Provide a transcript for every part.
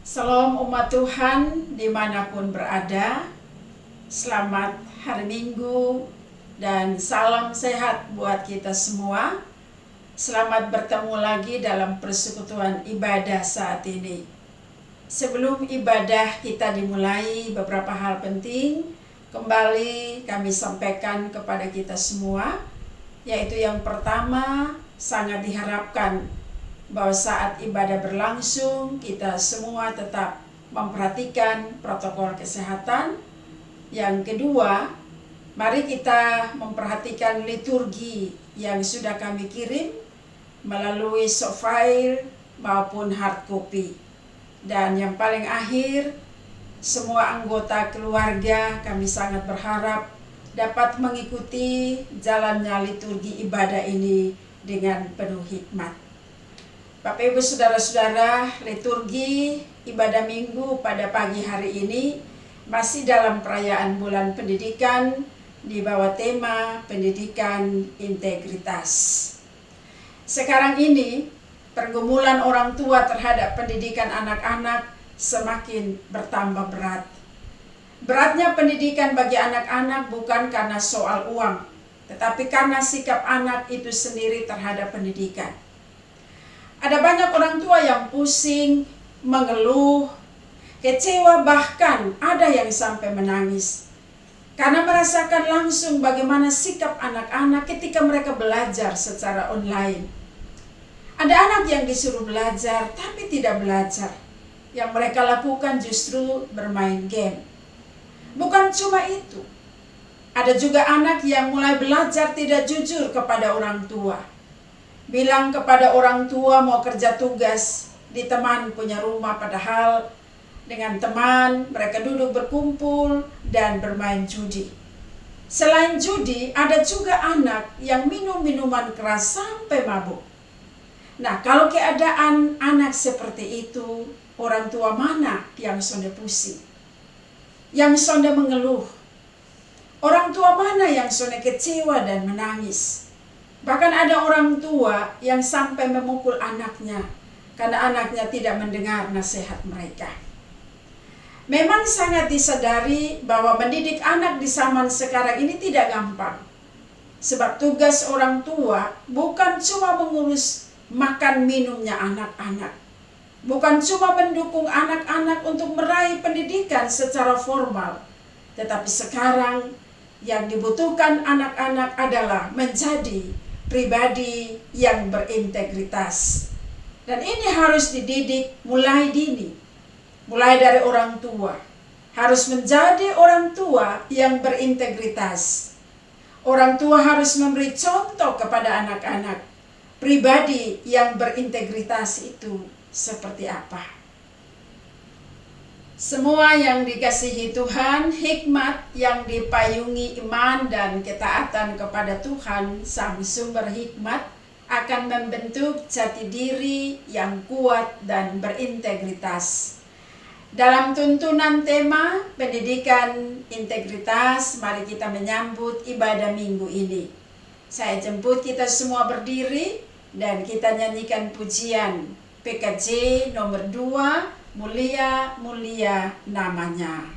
Salam umat Tuhan dimanapun berada. Selamat hari Minggu dan salam sehat buat kita semua. Selamat bertemu lagi dalam persekutuan ibadah saat ini. Sebelum ibadah kita dimulai, beberapa hal penting kembali kami sampaikan kepada kita semua, yaitu yang pertama, sangat diharapkan bahwa saat ibadah berlangsung kita semua tetap memperhatikan protokol kesehatan. Yang kedua, mari kita memperhatikan liturgi yang sudah kami kirim melalui soft file maupun hard copy. Dan yang paling akhir, semua anggota keluarga kami sangat berharap dapat mengikuti jalannya liturgi ibadah ini dengan penuh hikmat. Bapak Ibu Saudara-saudara, liturgi ibadah minggu pada pagi hari ini masih dalam perayaan bulan pendidikan di bawah tema pendidikan integritas. Sekarang ini pergumulan orang tua terhadap pendidikan anak-anak semakin bertambah berat. Beratnya pendidikan bagi anak-anak bukan karena soal uang, tetapi karena sikap anak itu sendiri terhadap pendidikan. Ada banyak orang tua yang pusing, mengeluh, kecewa, bahkan ada yang sampai menangis karena merasakan langsung bagaimana sikap anak-anak ketika mereka belajar secara online. Ada anak yang disuruh belajar tapi tidak belajar. Yang mereka lakukan justru bermain game. Bukan cuma itu, ada juga anak yang mulai belajar tidak jujur kepada orang tua. Bilang kepada orang tua mau kerja tugas di teman punya rumah, padahal dengan teman mereka duduk berkumpul dan bermain judi. Selain judi, ada juga anak yang minum minuman keras sampai mabuk. Nah, kalau keadaan anak seperti itu, orang tua mana yang sonde pusing, yang sonde mengeluh? Orang tua mana yang sonde kecewa dan menangis? Bahkan ada orang tua yang sampai memukul anaknya karena anaknya tidak mendengar nasihat mereka. Memang sangat disadari bahwa mendidik anak di zaman sekarang ini tidak gampang. Sebab tugas orang tua bukan cuma mengurus makan minumnya anak-anak. Bukan cuma mendukung anak-anak untuk meraih pendidikan secara formal. Tetapi sekarang yang dibutuhkan anak-anak adalah menjadi pribadi yang berintegritas. Dan ini harus dididik mulai dini, mulai dari orang tua. Harus menjadi orang tua yang berintegritas. Orang tua harus memberi contoh kepada anak-anak. Pribadi yang berintegritas itu seperti apa? Semua yang dikasihi Tuhan, hikmat yang dipayungi iman dan ketaatan kepada Tuhan, Sang Sumber Hikmat, akan membentuk jati diri yang kuat dan berintegritas. Dalam tuntunan tema pendidikan integritas, mari kita menyambut ibadah minggu ini. Saya jemput kita semua berdiri dan kita nyanyikan pujian PKJ nomor 2, Mulia, mulia namanya.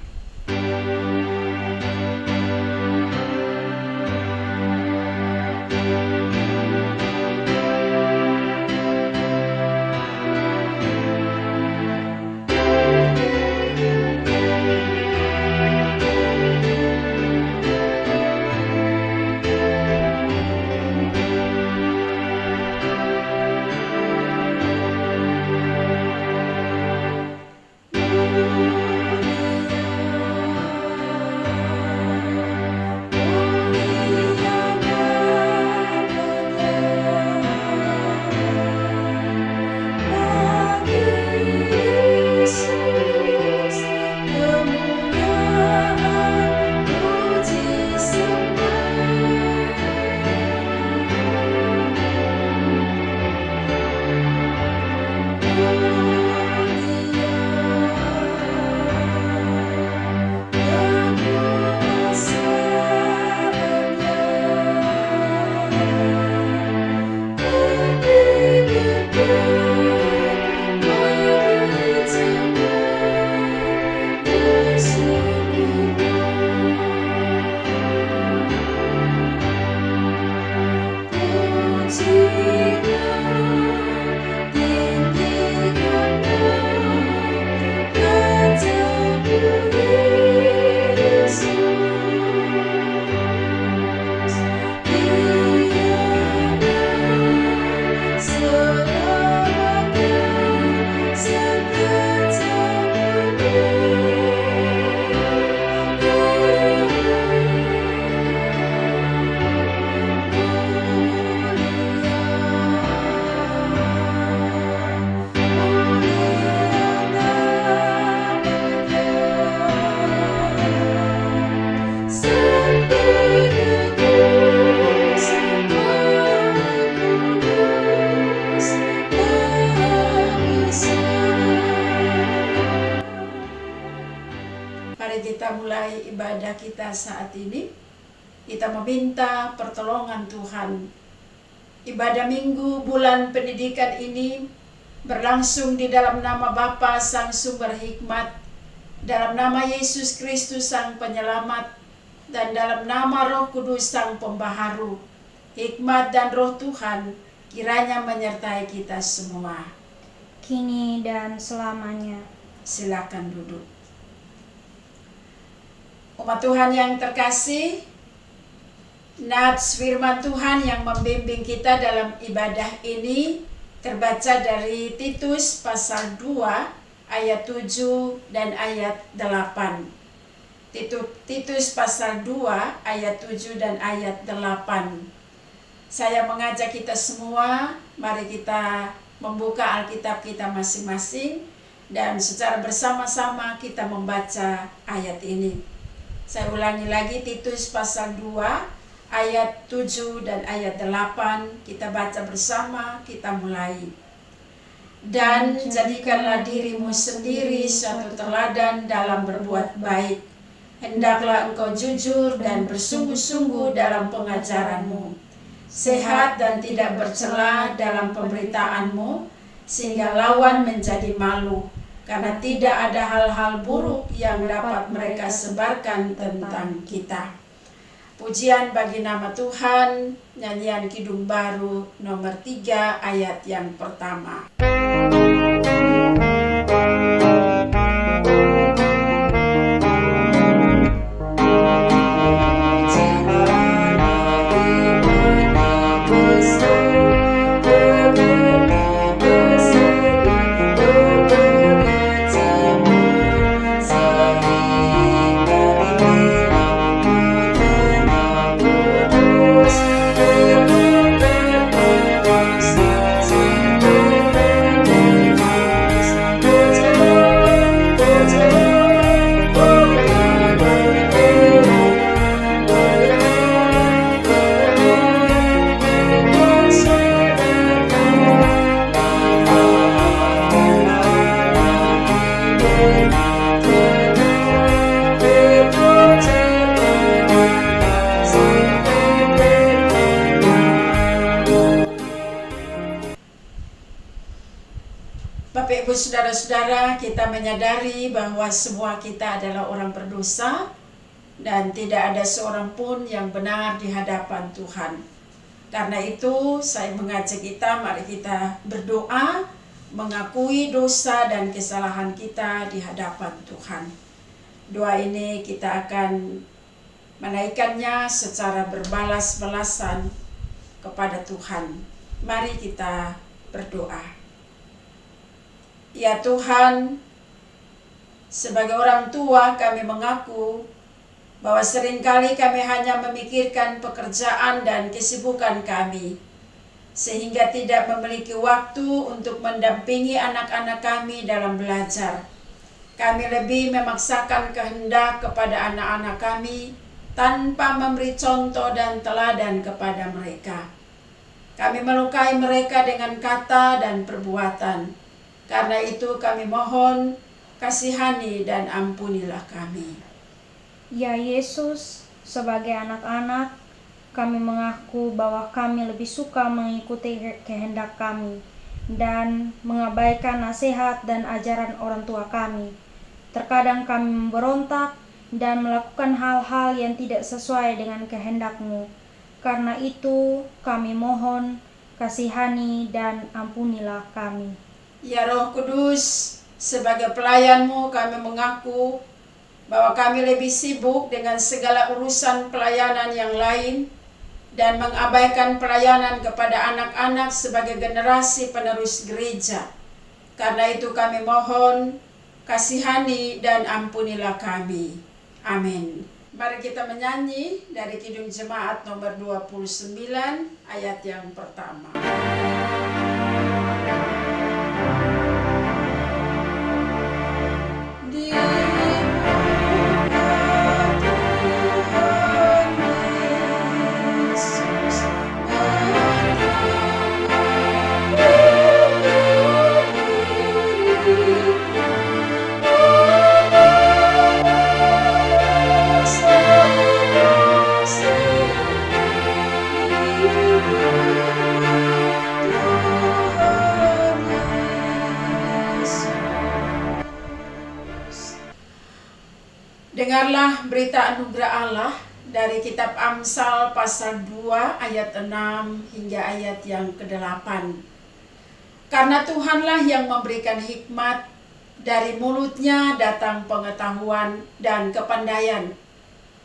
kita mulai ibadah kita saat ini. Kita meminta pertolongan Tuhan. Ibadah Minggu bulan pendidikan ini berlangsung di dalam nama Bapa Sang Sumber Hikmat, dalam nama Yesus Kristus Sang Penyelamat, dan dalam nama Roh Kudus Sang Pembaharu. Hikmat dan Roh Tuhan kiranya menyertai kita semua, kini dan selamanya. Silakan duduk. Umat Tuhan yang terkasih, nats firman Tuhan yang membimbing kita dalam ibadah ini terbaca dari Titus pasal 2 ayat 7 dan ayat 8. Titus pasal 2 ayat 7 dan ayat 8. Saya mengajak kita semua, mari kita membuka Alkitab kita masing-masing dan secara bersama-sama kita membaca ayat ini. Saya ulangi lagi, Titus pasal 2 ayat 7 dan ayat 8, kita baca bersama, kita mulai. Dan jadikanlah dirimu sendiri suatu teladan dalam berbuat baik. Hendaklah engkau jujur dan bersungguh-sungguh dalam pengajaranmu, sehat dan tidak bercela dalam pemberitaanmu, sehingga lawan menjadi malu, karena tidak ada hal-hal buruk yang dapat mereka sebarkan tentang kita. Pujian bagi nama Tuhan, nyanyian Kidung Baru nomor 3 ayat yang pertama. Bapak Ibu Saudara-saudara, kita menyadari bahwa semua kita adalah orang berdosa dan tidak ada seorang pun yang benar di hadapan Tuhan. Karena itu saya mengajak kita, mari kita berdoa, mengakui dosa dan kesalahan kita di hadapan Tuhan. Doa ini kita akan menaikkannya secara berbalas-balasan kepada Tuhan. Mari kita berdoa. Ya Tuhan, sebagai orang tua kami mengaku bahwa seringkali kami hanya memikirkan pekerjaan dan kesibukan kami, sehingga tidak memiliki waktu untuk mendampingi anak-anak kami dalam belajar. Kami lebih memaksakan kehendak kepada anak-anak kami tanpa memberi contoh dan teladan kepada mereka. Kami melukai mereka dengan kata dan perbuatan. Karena itu kami mohon, kasihani dan ampunilah kami. Ya Yesus, sebagai anak-anak, kami mengaku bahwa kami lebih suka mengikuti kehendak kami dan mengabaikan nasihat dan ajaran orang tua kami. Terkadang kami memberontak dan melakukan hal-hal yang tidak sesuai dengan kehendak-Mu. Karena itu kami mohon, kasihani dan ampunilah kami. Ya Roh Kudus, sebagai pelayan-Mu kami mengaku bahwa kami lebih sibuk dengan segala urusan pelayanan yang lain dan mengabaikan pelayanan kepada anak-anak sebagai generasi penerus gereja. Karena itu kami mohon, kasihani dan ampunilah kami. Amin. Mari kita menyanyi dari Kidung Jemaat nomor 29 ayat yang pertama. Dengarlah berita anugerah Allah dari kitab Amsal pasal 2 ayat 6 hingga ayat yang ke-8. Karena Tuhanlah yang memberikan hikmat, dari mulutnya datang pengetahuan dan kepandaian.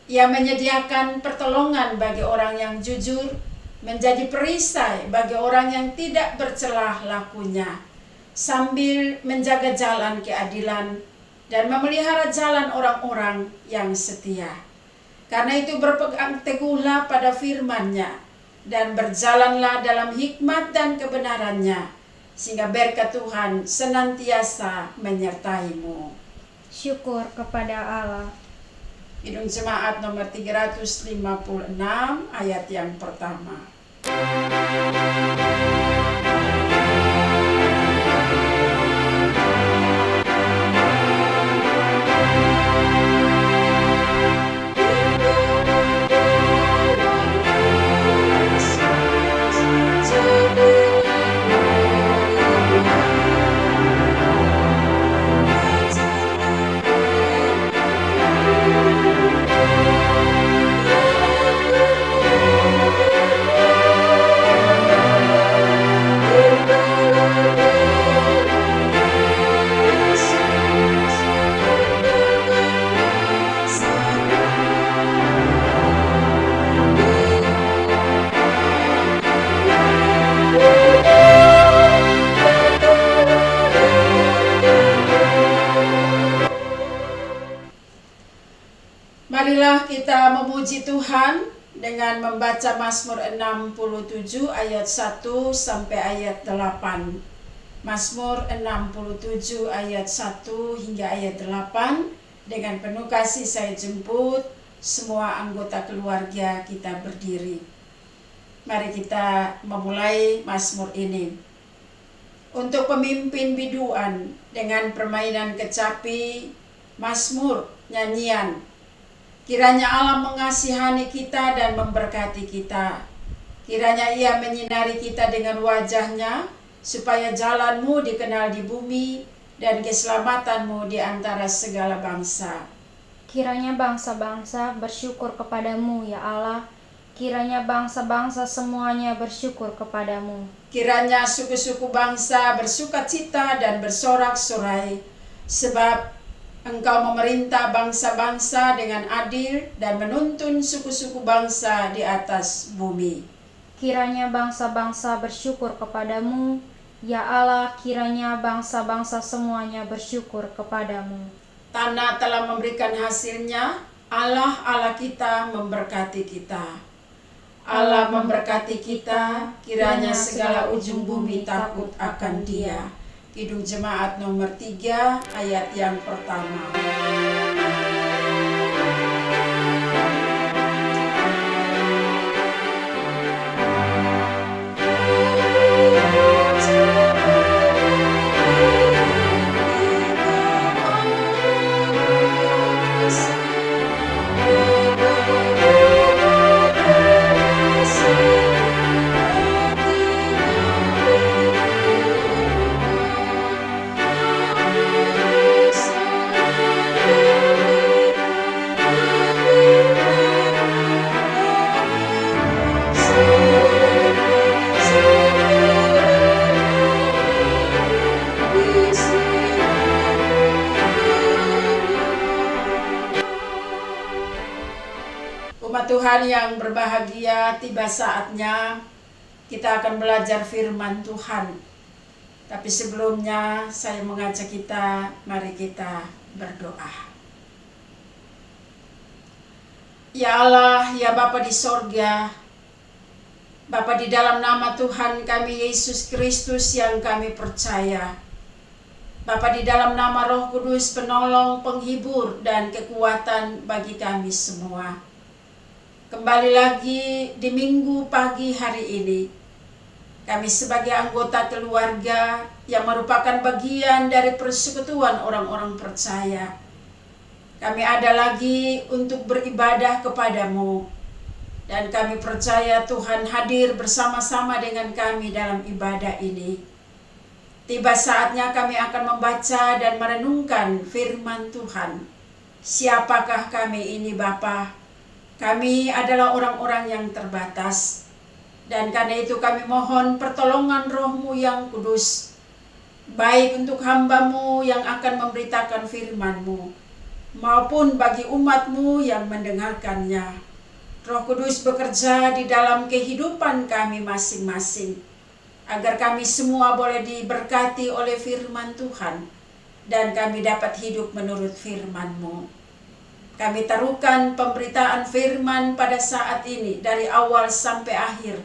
Ia menyediakan pertolongan bagi orang yang jujur, menjadi perisai bagi orang yang tidak bercelah lakunya, sambil menjaga jalan keadilan dan memelihara jalan orang-orang yang setia. Karena itu berpegang teguhlah pada firman-Nya dan berjalanlah dalam hikmat dan kebenaran-Nya, sehingga berkat Tuhan senantiasa menyertaimu. Syukur kepada Allah. Kidung Jemaat nomor 356 ayat yang pertama. Marilah kita memuji Tuhan dengan membaca Mazmur 67 ayat 1 sampai ayat 8. Mazmur 67 ayat 1 hingga ayat 8. Dengan penuh kasih saya jemput semua anggota keluarga kita berdiri. Mari kita memulai Mazmur ini. Untuk pemimpin biduan dengan permainan kecapi, Mazmur, nyanyian. Kiranya Allah mengasihani kita dan memberkati kita. Kiranya Ia menyinari kita dengan wajah-Nya, supaya jalan-Mu dikenal di bumi dan keselamatan-Mu di antara segala bangsa. Kiranya bangsa-bangsa bersyukur kepadamu, ya Allah. Kiranya bangsa-bangsa semuanya bersyukur kepadamu. Kiranya suku-suku bangsa bersukacita dan bersorak-sorai, sebab Engkau memerintah bangsa-bangsa dengan adil dan menuntun suku-suku bangsa di atas bumi. Kiranya bangsa-bangsa bersyukur kepadamu, ya Allah. Kiranya bangsa-bangsa semuanya bersyukur kepadamu. Tanah telah memberikan hasilnya, Allah kita memberkati kita. Allah memberkati kita, kiranya segala ujung bumi takut akan Dia. Kidung Jemaat nomor 3 ayat yang pertama. Umat Tuhan yang berbahagia, tiba saatnya kita akan belajar firman Tuhan. Tapi sebelumnya saya mengajak kita, mari kita berdoa. Ya Allah, ya Bapa di sorga, Bapa, di dalam nama Tuhan kami Yesus Kristus yang kami percaya, Bapa, di dalam nama Roh Kudus penolong, penghibur, dan kekuatan bagi kami semua. Kembali lagi di minggu pagi hari ini, kami sebagai anggota keluarga yang merupakan bagian dari persekutuan orang-orang percaya, kami ada lagi untuk beribadah kepadamu. Dan kami percaya Tuhan hadir bersama-sama dengan kami dalam ibadah ini. Tiba saatnya kami akan membaca dan merenungkan firman Tuhan. Siapakah kami ini Bapa? Kami adalah orang-orang yang terbatas. Dan karena itu kami mohon pertolongan Roh-Mu yang kudus, baik untuk hamba-Mu yang akan memberitakan firman-Mu, maupun bagi umat-Mu yang mendengarkannya. Roh Kudus bekerja di dalam kehidupan kami masing-masing, agar kami semua boleh diberkati oleh firman Tuhan, dan kami dapat hidup menurut firman-Mu. Kami taruhkan pemberitaan firman pada saat ini, dari awal sampai akhir,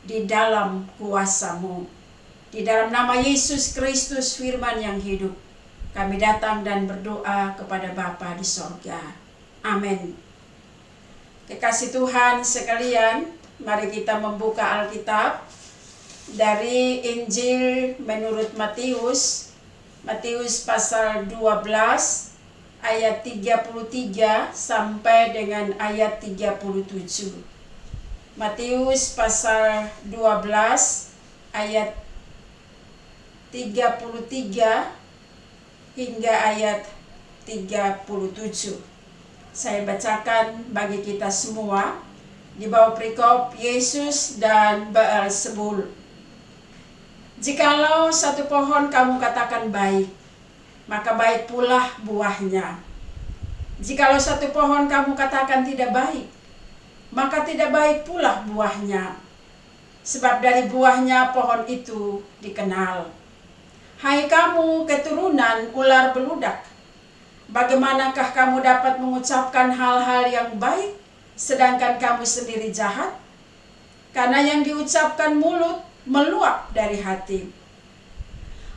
di dalam kuasa-Mu. Di dalam nama Yesus Kristus firman yang hidup, kami datang dan berdoa kepada Bapa di sorga. Amin. Kekasih Tuhan sekalian, mari kita membuka Alkitab dari Injil menurut Matius pasal 12 ayat 33 sampai dengan ayat 37. Matius pasal 12 ayat 33 hingga ayat 37. Saya bacakan bagi kita semua di bawah perikop Yesus dan Beelzebul. Jikalau satu pohon kamu katakan baik, maka baik pula buahnya. Jikalau satu pohon kamu katakan tidak baik, maka tidak baik pula buahnya. Sebab dari buahnya pohon itu dikenal. Hai kamu keturunan ular beludak, bagaimanakah kamu dapat mengucapkan hal-hal yang baik, sedangkan kamu sendiri jahat? Karena yang diucapkan mulut meluap dari hati.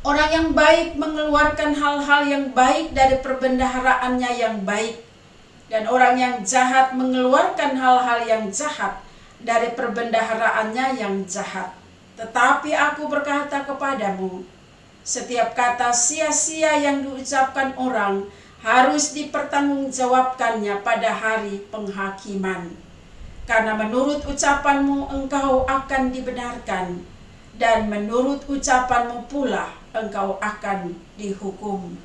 Orang yang baik mengeluarkan hal-hal yang baik dari perbendaharaannya yang baik, dan orang yang jahat mengeluarkan hal-hal yang jahat dari perbendaharaannya yang jahat. Tetapi aku berkata kepadamu, setiap kata sia-sia yang diucapkan orang harus dipertanggungjawabkannya pada hari penghakiman. Karena menurut ucapanmu engkau akan dibenarkan, dan menurut ucapanmu pula engkau akan dihukum.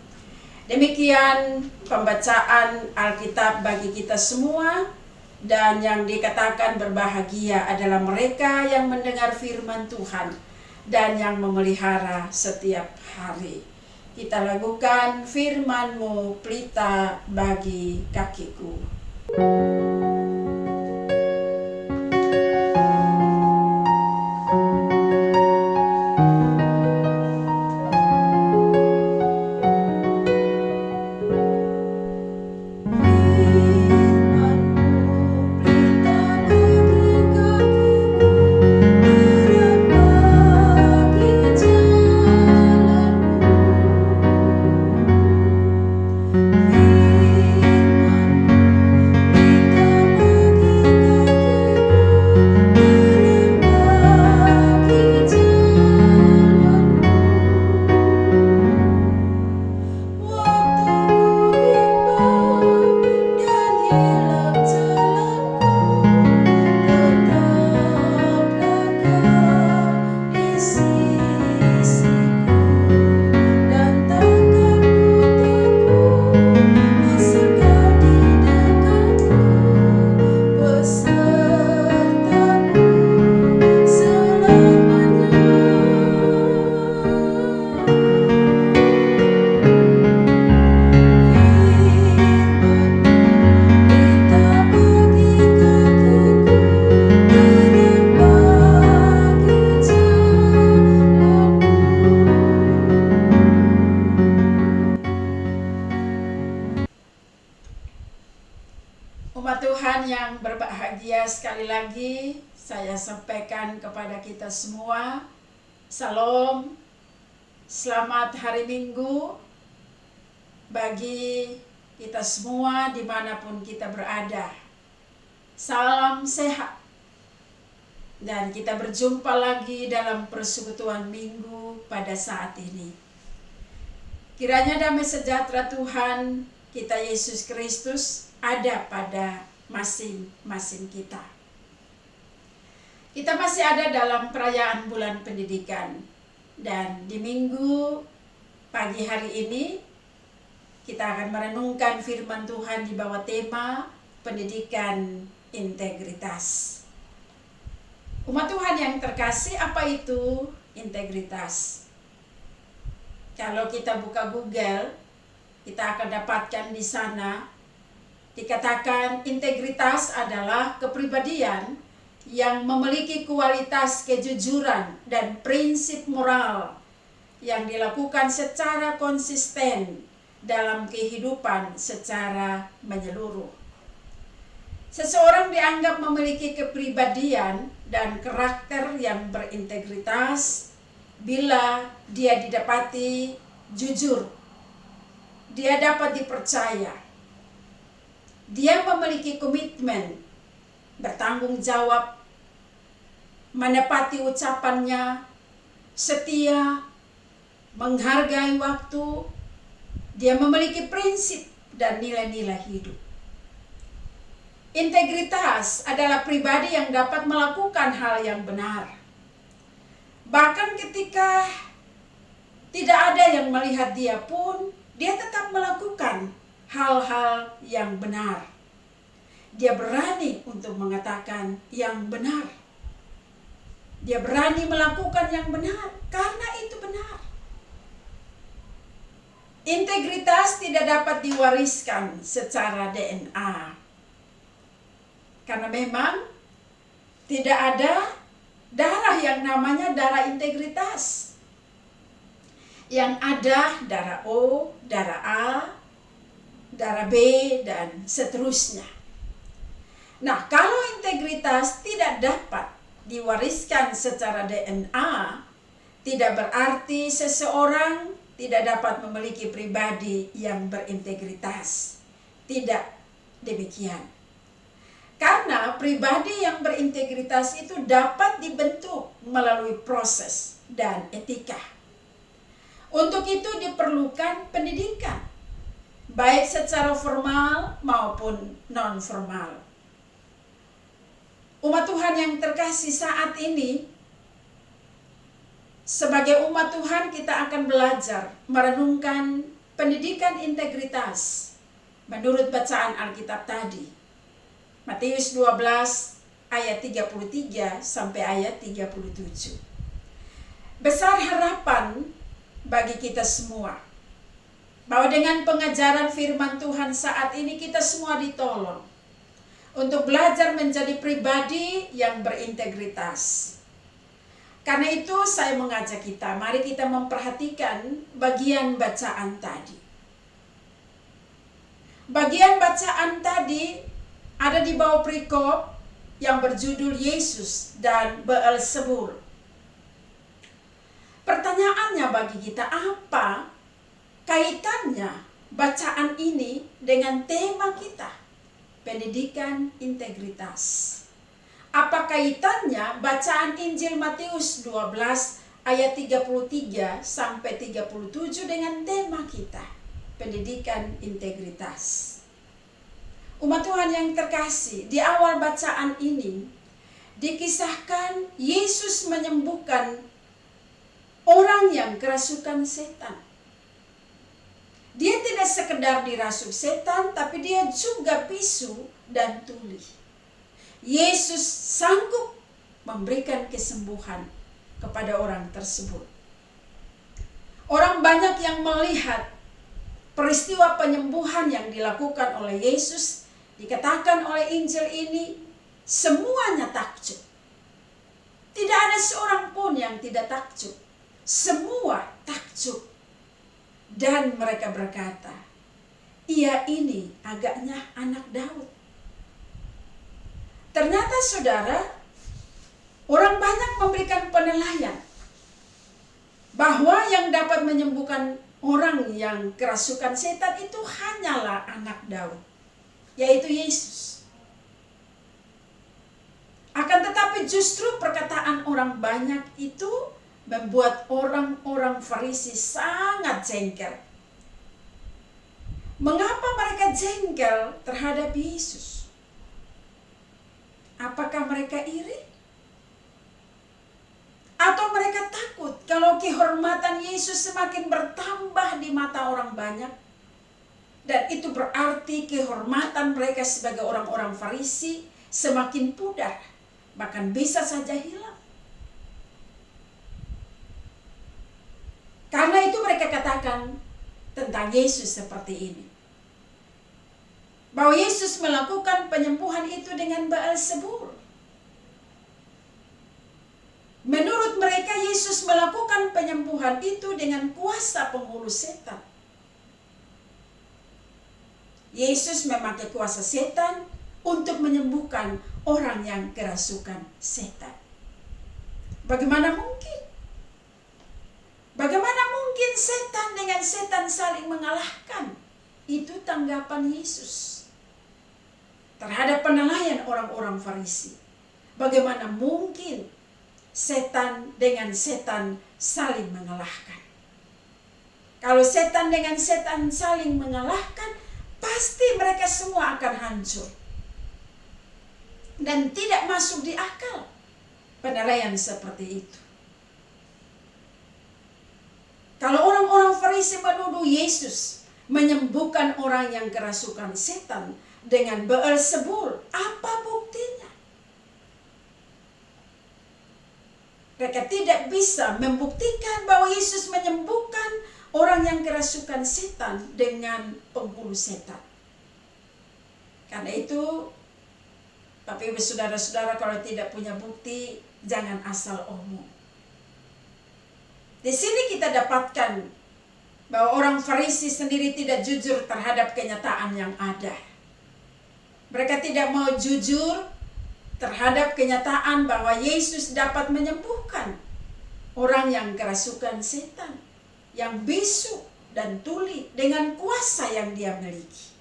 Demikian pembacaan Alkitab bagi kita semua, dan yang dikatakan berbahagia adalah mereka yang mendengar firman Tuhan dan yang memelihara setiap hari. Kita lakukan firman-Mu, pelita bagi kakiku. Umat Tuhan yang berbahagia, sekali lagi saya sampaikan kepada kita semua, Salam, selamat hari Minggu bagi kita semua dimanapun kita berada. Salam sehat, dan kita berjumpa lagi dalam persekutuan Minggu pada saat ini. Kiranya damai sejahtera Tuhan kita Yesus Kristus ada pada masing-masing kita. Kita masih ada dalam perayaan bulan pendidikan, dan di minggu pagi hari ini kita akan merenungkan firman Tuhan di bawah tema pendidikan integritas. Umat Tuhan yang terkasih, apa itu integritas? Kalau kita buka Google, kita akan dapatkan di sana dikatakan integritas adalah kepribadian yang memiliki kualitas kejujuran dan prinsip moral yang dilakukan secara konsisten dalam kehidupan secara menyeluruh. Seseorang dianggap memiliki kepribadian dan karakter yang berintegritas bila dia didapati jujur, dia dapat dipercaya, dia memiliki komitmen, bertanggung jawab, menepati ucapannya, setia, menghargai waktu, dia memiliki prinsip dan nilai-nilai hidup. Integritas adalah pribadi yang dapat melakukan hal yang benar. Bahkan ketika tidak ada yang melihat dia pun, dia tetap melakukan hal-hal yang benar. Dia berani untuk mengatakan yang benar. Dia berani melakukan yang benar karena itu benar. Integritas tidak dapat diwariskan secara DNA. Karena memang tidak ada darah yang namanya darah integritas. Yang ada darah O, darah A, darah B, dan seterusnya. Nah, kalau integritas tidak dapat diwariskan secara DNA, tidak berarti seseorang tidak dapat memiliki pribadi yang berintegritas. Tidak demikian. Karena pribadi yang berintegritas itu dapat dibentuk melalui proses dan etika. Untuk itu diperlukan pendidikan, baik secara formal maupun non-formal. Umat Tuhan yang terkasih, saat ini sebagai umat Tuhan kita akan belajar merenungkan pendidikan integritas menurut bacaan Alkitab tadi. Matius 12 ayat 33 sampai ayat 37. Besar harapan bagi kita semua bahwa dengan pengajaran firman Tuhan saat ini kita semua ditolong untuk belajar menjadi pribadi yang berintegritas. Karena itu saya mengajak kita, mari kita memperhatikan bagian bacaan tadi. Bagian bacaan tadi ada di bawah perikop yang berjudul Yesus dan Beelzebul. Pertanyaannya bagi kita, apa kaitannya bacaan ini dengan tema kita, pendidikan integritas? Apa kaitannya bacaan Injil Matius 12 ayat 33 sampai 37 dengan tema kita, pendidikan integritas? Umat Tuhan yang terkasih, di awal bacaan ini dikisahkan Yesus menyembuhkan orang yang kerasukan setan. Dia tidak sekedar dirasuk setan, tapi dia juga bisu dan tuli. Yesus sanggup memberikan kesembuhan kepada orang tersebut. Orang banyak yang melihat peristiwa penyembuhan yang dilakukan oleh Yesus, dikatakan oleh Injil ini, semuanya takjub. Tidak ada seorang pun yang tidak takjub. Semua takjub. Dan mereka berkata, ia ini agaknya anak Daud. Ternyata saudara, orang banyak memberikan penilaian bahwa yang dapat menyembuhkan orang yang kerasukan setan itu hanyalah anak Daud, yaitu Yesus. Akan tetapi justru perkataan orang banyak itu membuat orang-orang Farisi sangat jengkel. Mengapa mereka jengkel terhadap Yesus? Apakah mereka iri? Atau mereka takut kalau kehormatan Yesus semakin bertambah di mata orang banyak? Dan itu berarti kehormatan mereka sebagai orang-orang Farisi semakin pudar, bahkan bisa saja hilang. Karena itu mereka katakan tentang Yesus seperti ini, bahwa Yesus melakukan penyembuhan itu dengan Beelzebul. Menurut mereka Yesus melakukan penyembuhan itu dengan kuasa penghulu setan. Yesus memakai kuasa setan untuk menyembuhkan orang yang kerasukan setan. Bagaimana mungkin? Bagaimana mungkin setan dengan setan saling mengalahkan? Itu tanggapan Yesus terhadap penilaian orang-orang Farisi. Bagaimana mungkin setan dengan setan saling mengalahkan? Kalau setan dengan setan saling mengalahkan, pasti mereka semua akan hancur. Dan tidak masuk di akal penilaian seperti itu. Kalau orang-orang Farisi menuduh Yesus menyembuhkan orang yang kerasukan setan dengan Beelzebul, apa buktinya? Mereka tidak bisa membuktikan bahwa Yesus menyembuhkan orang yang kerasukan setan dengan penghulu setan. Karena itu, Bapak Ibu Saudara-saudara, kalau tidak punya bukti, jangan asal omong. Di sini kita dapatkan bahwa orang Farisi sendiri tidak jujur terhadap kenyataan yang ada. Mereka tidak mau jujur terhadap kenyataan bahwa Yesus dapat menyembuhkan orang yang kerasukan setan, yang bisu dan tuli dengan kuasa yang dia miliki.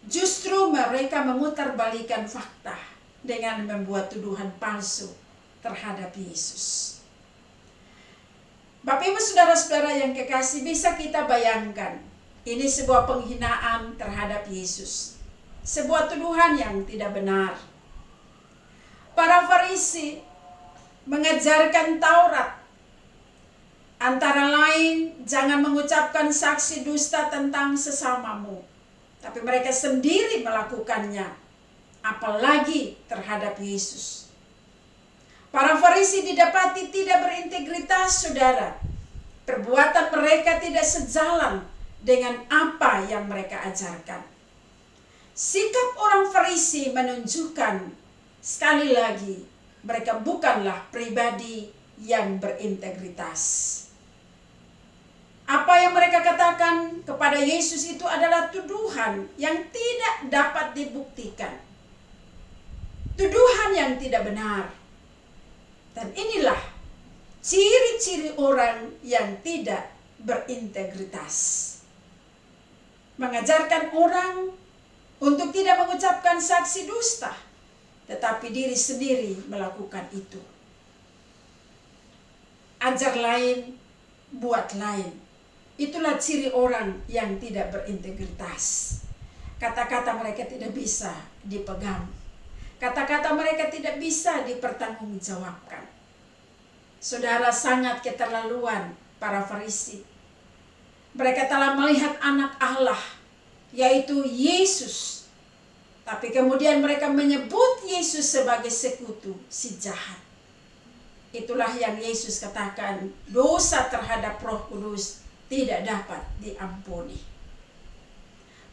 Justru mereka memutarbalikkan fakta dengan membuat tuduhan palsu terhadap Yesus. Bapak Ibu Saudara-saudara yang kekasih, bisa kita bayangkan, ini sebuah penghinaan terhadap Yesus, sebuah tuduhan yang tidak benar. Para Farisi mengajarkan Taurat, antara lain jangan mengucapkan saksi dusta tentang sesamamu, tapi mereka sendiri melakukannya, apalagi terhadap Yesus. Para Farisi didapati tidak berintegritas, saudara. Perbuatan mereka tidak sejalan dengan apa yang mereka ajarkan. Sikap orang Farisi menunjukkan, sekali lagi, mereka bukanlah pribadi yang berintegritas. Apa yang mereka katakan kepada Yesus itu adalah tuduhan yang tidak dapat dibuktikan. Tuduhan yang tidak benar. Dan inilah ciri-ciri orang yang tidak berintegritas. Mengajarkan orang untuk tidak mengucapkan saksi dusta, tetapi diri sendiri melakukan itu. Ajar lain, buat lain. Itulah ciri orang yang tidak berintegritas. Kata-kata mereka tidak bisa dipegang. Kata-kata mereka tidak bisa dipertanggungjawabkan. Saudara, sangat keterlaluan para Farisi. Mereka telah melihat anak Allah, yaitu Yesus. Tapi kemudian mereka menyebut Yesus sebagai sekutu si jahat. Itulah yang Yesus katakan, dosa terhadap Roh Kudus tidak dapat diampuni.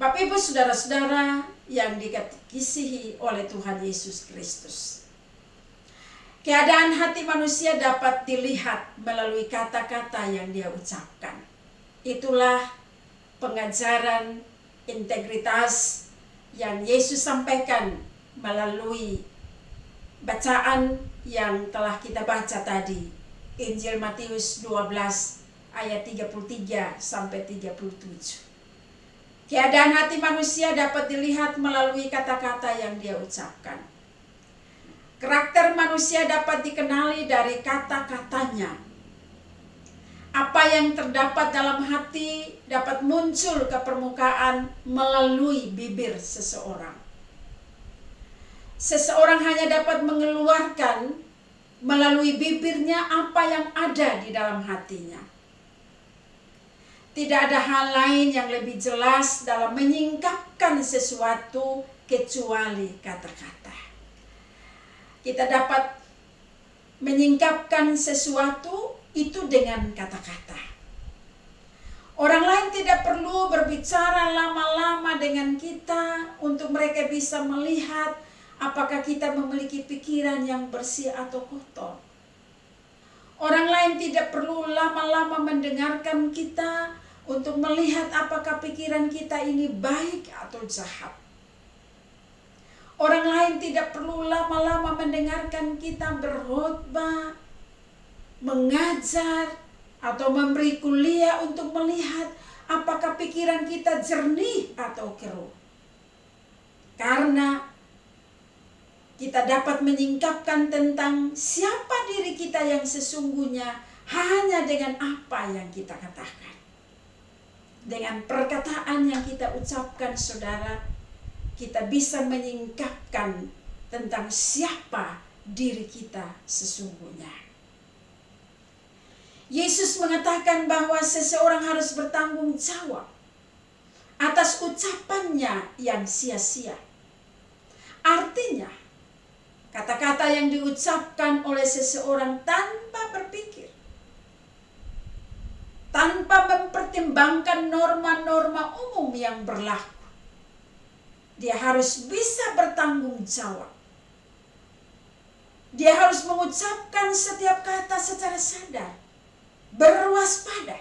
Bapak Ibu Saudara-saudara yang dikasihi oleh Tuhan Yesus Kristus, keadaan hati manusia dapat dilihat melalui kata-kata yang dia ucapkan. Itulah pengajaran integritas yang Yesus sampaikan melalui bacaan yang telah kita baca tadi, Injil Matius 12 ayat 33 sampai 37. Keadaan hati manusia dapat dilihat melalui kata-kata yang dia ucapkan. Karakter manusia dapat dikenali dari kata-katanya. Apa yang terdapat dalam hati dapat muncul ke permukaan melalui bibir seseorang. Seseorang hanya dapat mengeluarkan melalui bibirnya apa yang ada di dalam hatinya. Tidak ada hal lain yang lebih jelas dalam menyingkapkan sesuatu kecuali kata-kata. Kita dapat menyingkapkan sesuatu itu dengan kata-kata. Orang lain tidak perlu berbicara lama-lama dengan kita untuk mereka bisa melihat apakah kita memiliki pikiran yang bersih atau kotor. Orang lain tidak perlu lama-lama mendengarkan kita untuk melihat apakah pikiran kita ini baik atau jahat. Orang lain tidak perlu lama-lama mendengarkan kita berkhotbah, mengajar, atau memberi kuliah untuk melihat apakah pikiran kita jernih atau keruh. Karena kita dapat menyingkapkan tentang siapa diri kita yang sesungguhnya hanya dengan apa yang kita katakan. Dengan perkataan yang kita ucapkan, saudara, kita bisa menyingkapkan tentang siapa diri kita sesungguhnya. Yesus mengatakan bahwa seseorang harus bertanggung jawab atas ucapannya yang sia-sia. Artinya, kata-kata yang diucapkan oleh seseorang tanpa berpikir, tanpa mempertimbangkan norma-norma umum yang berlaku, dia harus bisa bertanggung jawab. Dia harus mengucapkan setiap kata secara sadar, berwaspada.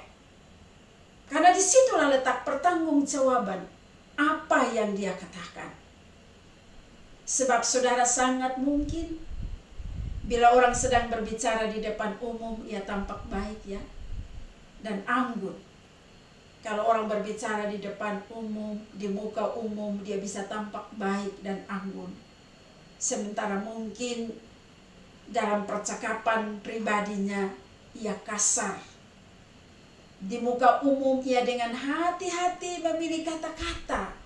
Karena disitulah letak pertanggungjawaban apa yang dia katakan. Sebab saudara, sangat mungkin bila orang sedang berbicara di depan umum, ia tampak baik ya, dan anggun. Kalau orang berbicara di depan umum, di muka umum, dia bisa tampak baik dan anggun. Sementara mungkin dalam percakapan pribadinya ia kasar. Di muka umum ia dengan hati-hati memilih kata-kata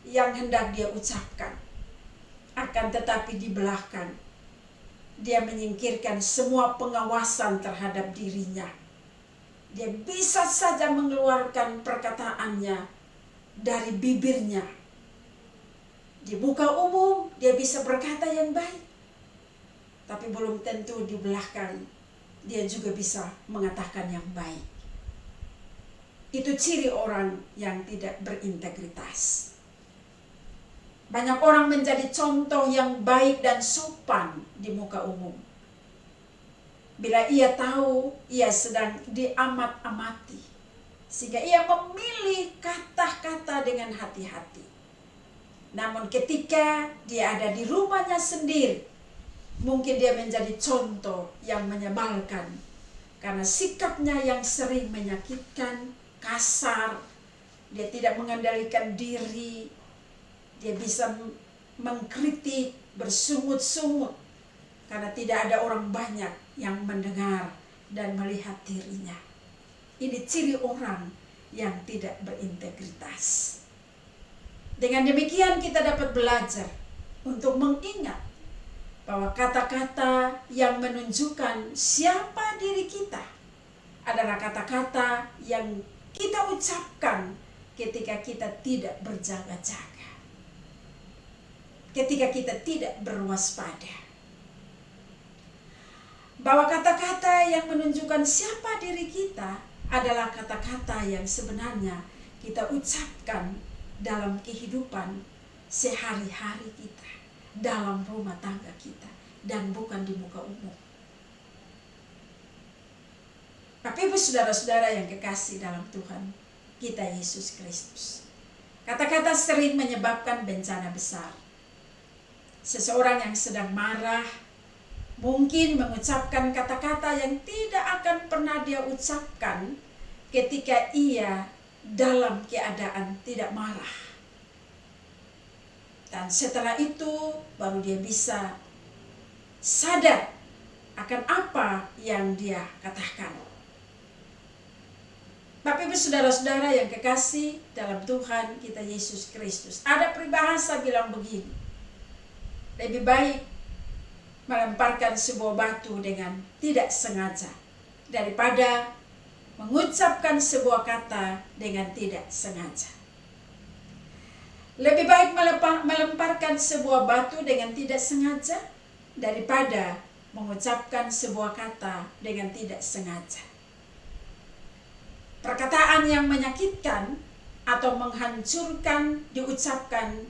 yang hendak dia ucapkan. Akan tetapi di belakang dia menyingkirkan semua pengawasan terhadap dirinya. Dia bisa saja mengeluarkan perkataannya dari bibirnya. Di muka umum dia bisa berkata yang baik, tapi belum tentu di belakang dia juga bisa mengatakan yang baik. Itu ciri orang yang tidak berintegritas. Banyak orang menjadi contoh yang baik dan sopan di muka umum. Bila ia tahu ia sedang diamat-amati, sehingga ia memilih kata-kata dengan hati-hati. Namun ketika dia ada di rumahnya sendiri, mungkin dia menjadi contoh yang menyebalkan karena sikapnya yang sering menyakitkan, kasar. Dia tidak mengendalikan diri. Dia bisa mengkritik, bersungut-sungut karena tidak ada orang banyak yang mendengar dan melihat dirinya. Ini ciri orang yang tidak berintegritas. Dengan demikian kita dapat belajar untuk mengingat bahwa kata-kata yang menunjukkan siapa diri kita adalah kata-kata yang kita ucapkan ketika kita tidak berjaga-jaga, ketika kita tidak berwaspada. Bahwa kata-kata yang menunjukkan siapa diri kita adalah kata-kata yang sebenarnya kita ucapkan dalam kehidupan sehari-hari kita, dalam rumah tangga kita, dan bukan di muka umum. Tapi saudara-saudara yang kekasih dalam Tuhan kita Yesus Kristus, kata-kata sering menyebabkan bencana besar. Seseorang yang sedang marah mungkin mengucapkan kata-kata yang tidak akan pernah dia ucapkan ketika ia dalam keadaan tidak marah. Dan setelah itu baru dia bisa sadar akan apa yang dia katakan. Bapak Ibu saudara-saudara yang kekasih dalam Tuhan kita Yesus Kristus, ada peribahasa bilang begini: lebih baik melemparkan sebuah batu dengan tidak sengaja daripada mengucapkan sebuah kata dengan tidak sengaja. Lebih baik melemparkan sebuah batu dengan tidak sengaja daripada mengucapkan sebuah kata dengan tidak sengaja. Perkataan yang menyakitkan atau menghancurkan diucapkan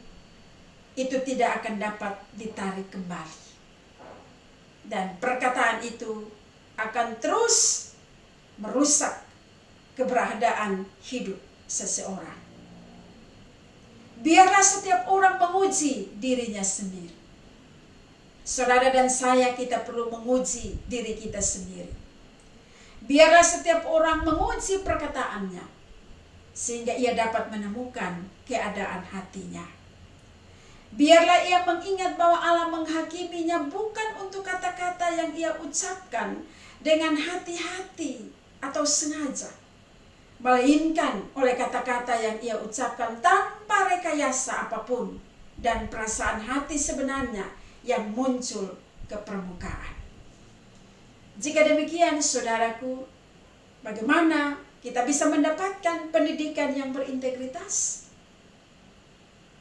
itu tidak akan dapat ditarik kembali. Dan perkataan itu akan terus merusak keberadaan hidup seseorang. Biarlah setiap orang menguji dirinya sendiri. Saudara dan saya, kita perlu menguji diri kita sendiri. Biarlah setiap orang menguji perkataannya, sehingga ia dapat menemukan keadaan hatinya. Biarlah ia mengingat bahwa Allah menghakiminya bukan untuk kata-kata yang ia ucapkan dengan hati-hati atau sengaja, melainkan oleh kata-kata yang ia ucapkan tanpa rekayasa apapun dan perasaan hati sebenarnya yang muncul ke permukaan. Jika demikian, saudaraku, bagaimana kita bisa mendapatkan pendidikan yang berintegritas?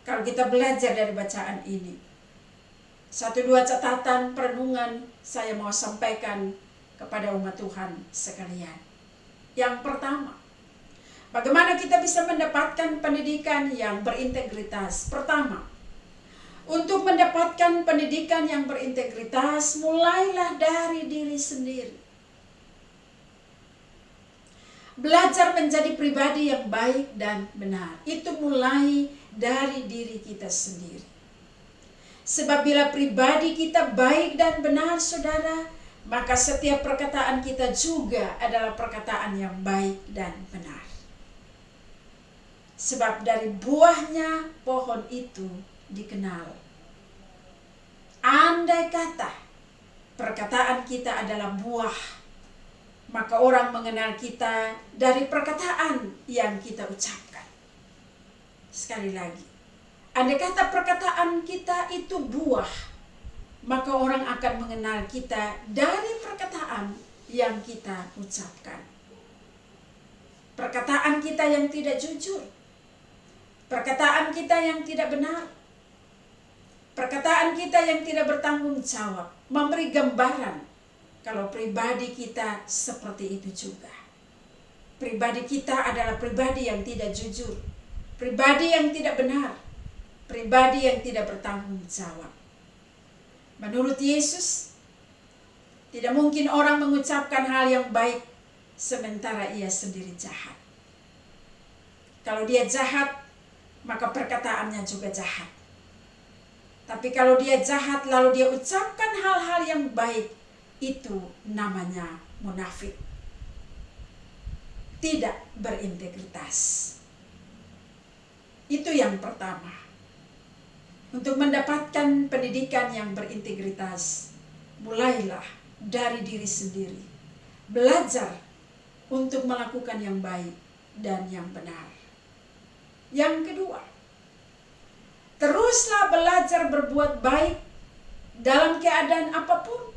Kalau kita belajar dari bacaan ini, 1-2 catatan perenungan saya mau sampaikan kepada umat Tuhan sekalian. Yang pertama, bagaimana kita bisa mendapatkan pendidikan yang berintegritas? Pertama, untuk mendapatkan pendidikan yang berintegritas, mulailah dari diri sendiri. Belajar menjadi pribadi yang baik dan benar, itu mulai dari diri kita sendiri. Sebab bila pribadi kita baik dan benar, saudara, maka setiap perkataan kita juga adalah perkataan yang baik dan benar. Sebab dari buahnya pohon itu dikenal. Andai kata perkataan kita adalah buah, maka orang mengenal kita dari perkataan yang kita ucapkan. Sekali lagi, andai kata perkataan kita itu buah, maka orang akan mengenal kita dari perkataan yang kita ucapkan. Perkataan kita yang tidak jujur, perkataan kita yang tidak benar, perkataan kita yang tidak bertanggung jawab, memberi gambaran kalau pribadi kita seperti itu juga. Pribadi kita adalah pribadi yang tidak jujur, pribadi yang tidak benar, pribadi yang tidak bertanggung jawab. Menurut Yesus, tidak mungkin orang mengucapkan hal yang baik sementara ia sendiri jahat. Kalau dia jahat, maka perkataannya juga jahat. Tapi kalau dia jahat lalu dia ucapkan hal-hal yang baik, itu namanya munafik. Tidak berintegritas. Itu yang pertama. Untuk mendapatkan pendidikan yang berintegritas, mulailah dari diri sendiri. Belajar untuk melakukan yang baik dan yang benar. Yang kedua, teruslah belajar berbuat baik dalam keadaan apapun.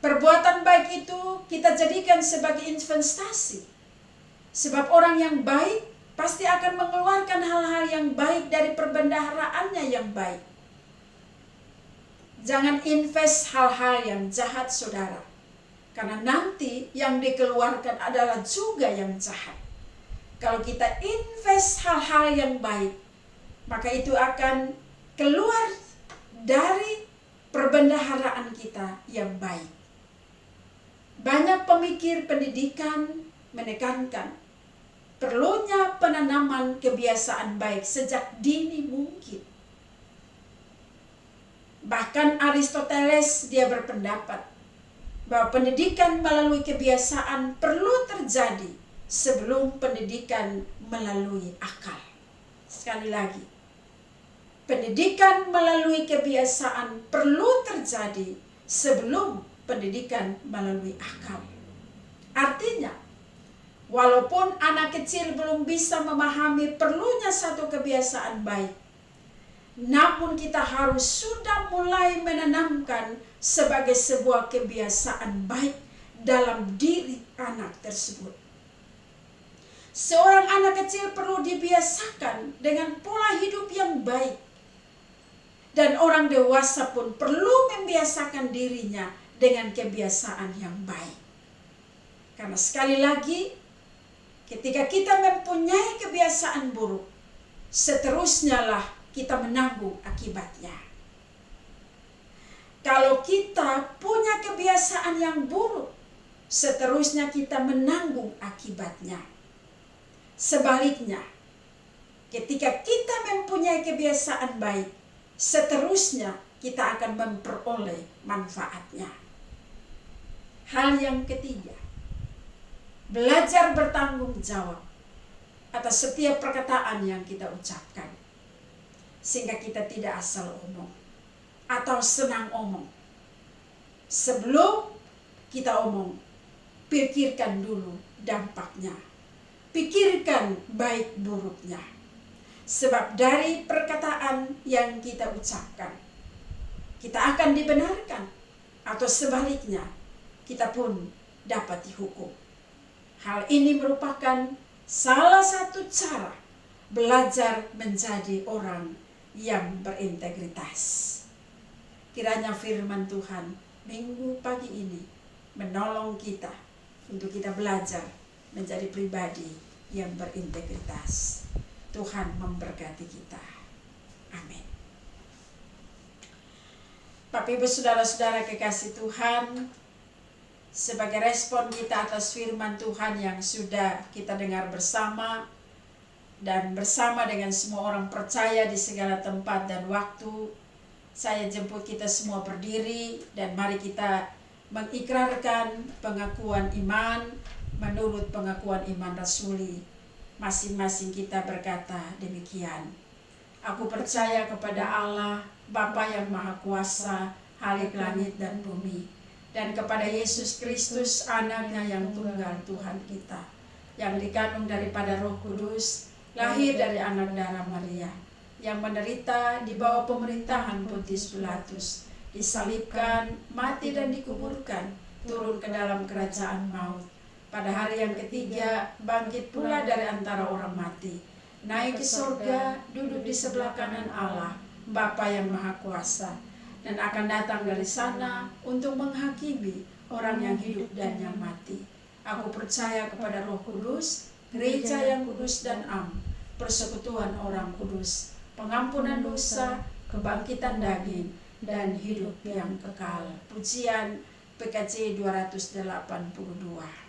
Perbuatan baik itu kita jadikan sebagai investasi. Sebab orang yang baik pasti akan mengeluarkan hal-hal yang baik dari perbendaharaannya yang baik. Jangan invest hal-hal yang jahat, saudara. Karena nanti yang dikeluarkan adalah juga yang jahat. Kalau kita invest hal-hal yang baik, maka itu akan keluar dari perbendaharaan kita yang baik. Banyak pemikir pendidikan menekankan perlunya penanaman kebiasaan baik sejak dini mungkin. Bahkan Aristoteles dia berpendapat bahwa pendidikan melalui kebiasaan perlu terjadi sebelum pendidikan melalui akal. Sekali lagi, pendidikan melalui kebiasaan perlu terjadi sebelum pendidikan melalui akal. Artinya, walaupun anak kecil belum bisa memahami perlunya satu kebiasaan baik, namun kita harus sudah mulai menanamkan sebagai sebuah kebiasaan baik dalam diri anak tersebut. Seorang anak kecil perlu dibiasakan dengan pola hidup yang baik. Dan orang dewasa pun perlu membiasakan dirinya dengan kebiasaan yang baik. Karena sekali lagi, ketika kita mempunyai kebiasaan buruk, seterusnya lah kita menanggung akibatnya. Kalau kita punya kebiasaan yang buruk, seterusnya kita menanggung akibatnya. Sebaliknya, ketika kita mempunyai kebiasaan baik, seterusnya kita akan memperoleh manfaatnya. Hal yang ketiga, belajar bertanggung jawab atas setiap perkataan yang kita ucapkan. Sehingga kita tidak asal omong atau senang omong. Sebelum kita omong, pikirkan dulu dampaknya. Pikirkan baik buruknya. Sebab dari perkataan yang kita ucapkan, kita akan dibenarkan. Atau sebaliknya, kita pun dapat dihukum. Hal ini merupakan salah satu cara belajar menjadi orang yang berintegritas. Kiranya firman Tuhan minggu pagi ini menolong kita untuk kita belajar menjadi pribadi yang berintegritas. Tuhan memberkati kita. Amin. Bapak Ibu saudara-saudara kekasih Tuhan, sebagai respon kita atas firman Tuhan yang sudah kita dengar bersama dan bersama dengan semua orang percaya di segala tempat dan waktu, saya jemput kita semua berdiri dan mari kita mengikrarkan pengakuan iman menurut pengakuan iman rasuli. Masing-masing kita berkata demikian. Aku percaya kepada Allah, Bapa yang Maha Kuasa, Halik langit dan bumi, dan kepada Yesus Kristus, Anaknya yang tunggal Tuhan kita, yang dikandung daripada Roh Kudus, lahir dari anak darah Maria, yang menderita di bawah pemerintahan Pontius Pilatus, disalibkan, mati dan dikuburkan, turun ke dalam kerajaan maut. Pada hari yang ketiga, bangkit pula dari antara orang mati, naik ke surga, duduk di sebelah kanan Allah, Bapa yang Maha Kuasa, dan akan datang dari sana untuk menghakimi orang yang hidup dan yang mati. Aku percaya kepada Roh Kudus, gereja yang kudus dan am, persekutuan orang kudus, pengampunan dosa, kebangkitan daging, dan hidup yang kekal. Pujian PKJ 282.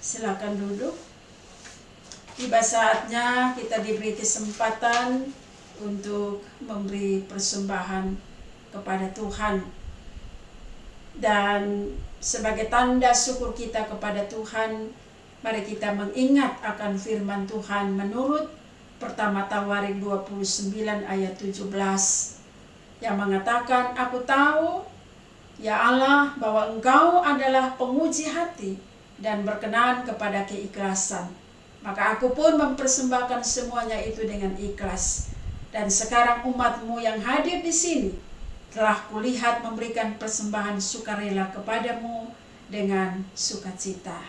Silakan duduk. Tiba saatnya kita diberi kesempatan untuk memberi persembahan kepada Tuhan. Dan sebagai tanda syukur kita kepada Tuhan, mari kita mengingat akan firman Tuhan menurut pertama Tawarik 29 ayat 17 yang mengatakan, Aku tahu, ya Allah, bahwa Engkau adalah penguji hati dan berkenan kepada keikhlasan. Maka aku pun mempersembahkan semuanya itu dengan ikhlas. Dan sekarang umat-Mu yang hadir di sini telah kulihat memberikan persembahan sukarela kepadamu dengan sukacita.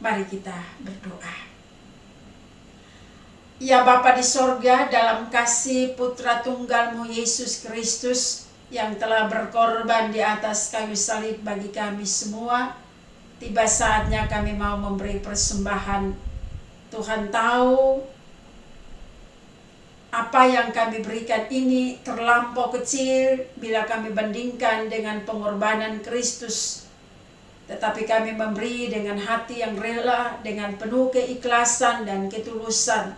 Mari kita berdoa. Ya Bapa di sorga, dalam kasih Putra Tunggal-Mu Yesus Kristus yang telah berkorban di atas kayu salib bagi kami semua, tiba saatnya kami mau memberi persembahan. Tuhan tahu apa yang kami berikan ini terlampau kecil bila kami bandingkan dengan pengorbanan Kristus. Tetapi kami memberi dengan hati yang rela, dengan penuh keikhlasan dan ketulusan.